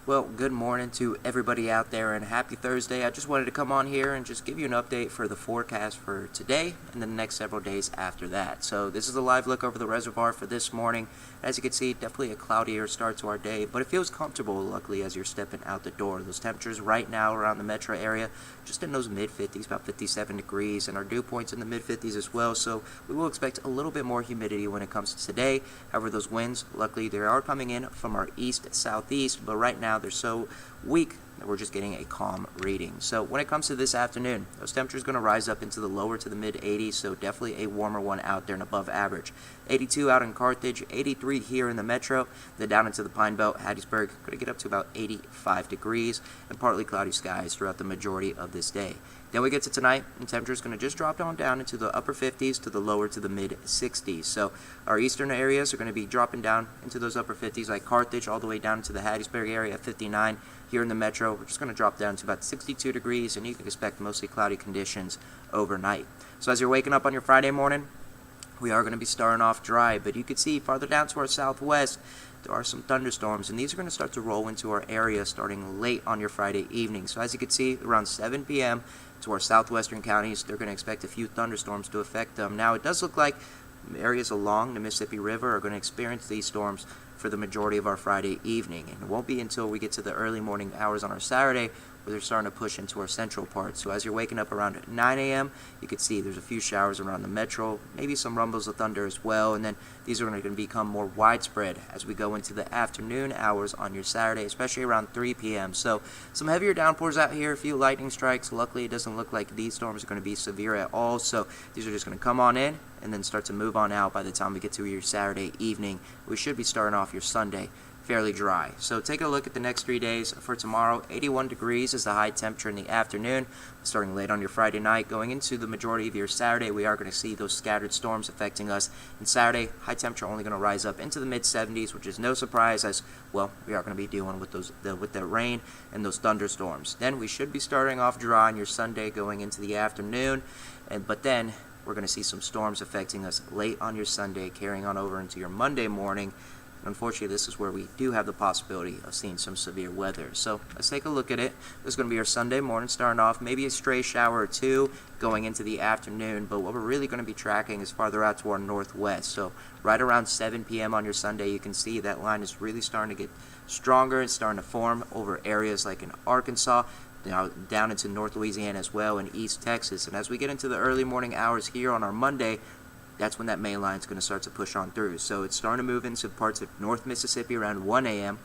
Well, good morning to everybody out there and happy Thursday. I just wanted to come on here and just give you an update for the forecast for today and the next several days after that. So this is a live look over the reservoir for this morning. As you can see, definitely a cloudier start to our day, but it feels comfortable, luckily, as you're stepping out the door. Those temperatures right now around the metro area, just in those mid-50s, about 57 degrees, and our dew points in the mid-50s as well. So we will expect a little bit more humidity when it comes to today. However, those winds, luckily, they are coming in from our east-southeast, but right now they're so weak that we're just getting a calm reading. So when it comes to this afternoon, those temperatures going to rise up into the lower to the mid 80s, so definitely a warmer one out there and above average. 82 out in Carthage, 83 here in the metro, then down into the Pine Belt, Hattiesburg, going to get up to about 85 degrees and partly cloudy skies throughout the majority of this day. Then we get to tonight, and temperature is going to just drop on down into the upper 50s to the lower to the mid 60s. So our eastern areas are going to be dropping down into those upper 50s, like Carthage, all the way down to the Hattiesburg area at 59. Here in the metro, we're just going to drop down to about 62 degrees, and you can expect mostly cloudy conditions overnight. So as you're waking up on your Friday morning, we are going to be starting off dry, but you can see farther down to our southwest, there are some thunderstorms, and these are going to start to roll into our area starting late on your Friday evening. So as you can see, around 7 p.m. to our southwestern counties, they're going to expect a few thunderstorms to affect them. Now, it does look like areas along the Mississippi River are going to experience these storms for the majority of our Friday evening, and it won't be until we get to the early morning hours on our Saturday where they're starting to push into our central part. So as you're waking up around 9 a.m., you can see there's a few showers around the metro, maybe some rumbles of thunder as well, and then these are going to become more widespread as we go into the afternoon hours on your Saturday, especially around 3 p.m. So some heavier downpours out here, a few lightning strikes. Luckily, it doesn't look like these storms are going to be severe at all, so these are just going to come on in and then start to move on out by the time we get to your Saturday evening. We should be starting off your Sunday fairly dry. So take a look at the next 3 days. For tomorrow, 81 degrees is the high temperature in the afternoon, starting late on your Friday night. Going into the majority of your Saturday, we are going to see those scattered storms affecting us. And Saturday, high temperature only going to rise up into the mid-70s, which is no surprise, as well, we are going to be dealing with that rain and those thunderstorms. Then we should be starting off dry on your Sunday going into the afternoon, but then we're going to see some storms affecting us late on your Sunday, carrying on over into your Monday morning. Unfortunately, this is where we do have the possibility of seeing some severe weather. So let's take a look at it. This is going to be our Sunday morning starting off, maybe a stray shower or two going into the afternoon, but what we're really going to be tracking is farther out to our northwest. So right around 7 p.m. on your Sunday, you can see that line is really starting to get stronger and starting to form over areas like in Arkansas, down into North Louisiana as well, and East Texas. And as we get into the early morning hours here on our Monday, that's when that main line is going to start to push on through. So it's starting to move into parts of North Mississippi around 1 a.m.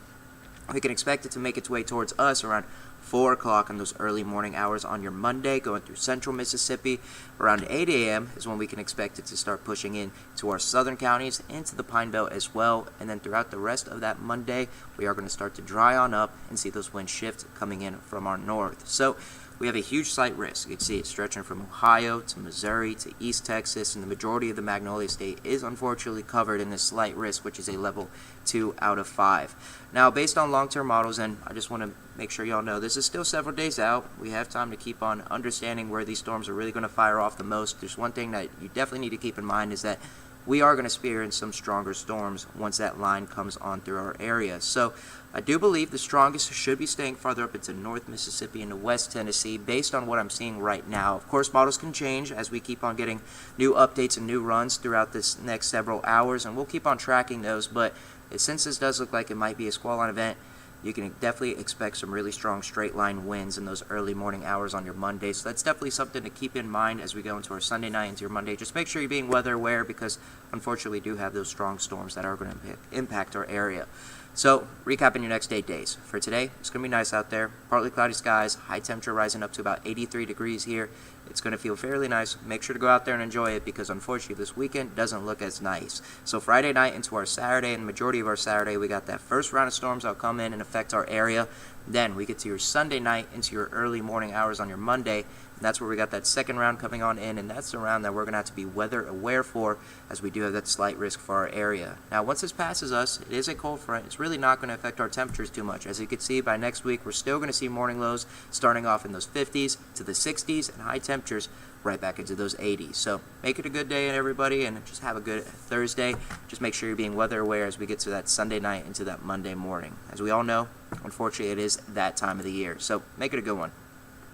We can expect it to make its way towards us around 4 o'clock in those early morning hours on your Monday, going through central Mississippi. Around 8 a.m. is when we can expect it to start pushing in to our southern counties, into the Pine Belt as well. And then throughout the rest of that Monday, we are going to start to dry on up and see those winds shift coming in from our north. So we have a huge slight risk. You can see it stretching from Ohio to Missouri to East Texas, and the majority of the Magnolia State is unfortunately covered in this slight risk, which is a level 2 out of 5. Now, based on long-term models, and I just want to make sure y'all know this is still several days out. We have time to keep on understanding where these storms are really going to fire off the most. There's one thing that you definitely need to keep in mind is that we are going to experience some stronger storms once that line comes on through our area. So I do believe the strongest should be staying farther up into North Mississippi and West Tennessee based on what I'm seeing right now. Of course, models can change as we keep on getting new updates and new runs throughout this next several hours, and we'll keep on tracking those. But since this does look like it might be a squall line event, you can definitely expect some really strong straight line winds in those early morning hours on your Monday. So that's definitely something to keep in mind as we go into our Sunday night into your Monday. Just make sure you're being weather aware because unfortunately we do have those strong storms that are going to impact our area. So, recapping your next 8 days. For today, it's going to be nice out there. Partly cloudy skies, high temperature rising up to about 83 degrees here. It's going to feel fairly nice. Make sure to go out there and enjoy it because unfortunately this weekend doesn't look as nice. So Friday night into our Saturday, and the majority of our Saturday, we got that first round of storms that'll come in and affect our area. Then we get to your Sunday night into your early morning hours on your Monday. And that's where we got that second round coming on in, and that's the round that we're going to have to be weather aware for, as we do have that slight risk for our area. Now, once this passes us, it is a cold front. It's really not going to affect our temperatures too much. As you can see, by next week, we're still going to see morning lows starting off in those 50s to the 60s, and high temperatures right back into those 80s. So make it a good day, everybody, and just have a good Thursday. Just make sure you're being weather aware as we get to that Sunday night into that Monday morning. As we all know, unfortunately, it is that time of the year. So make it a good one.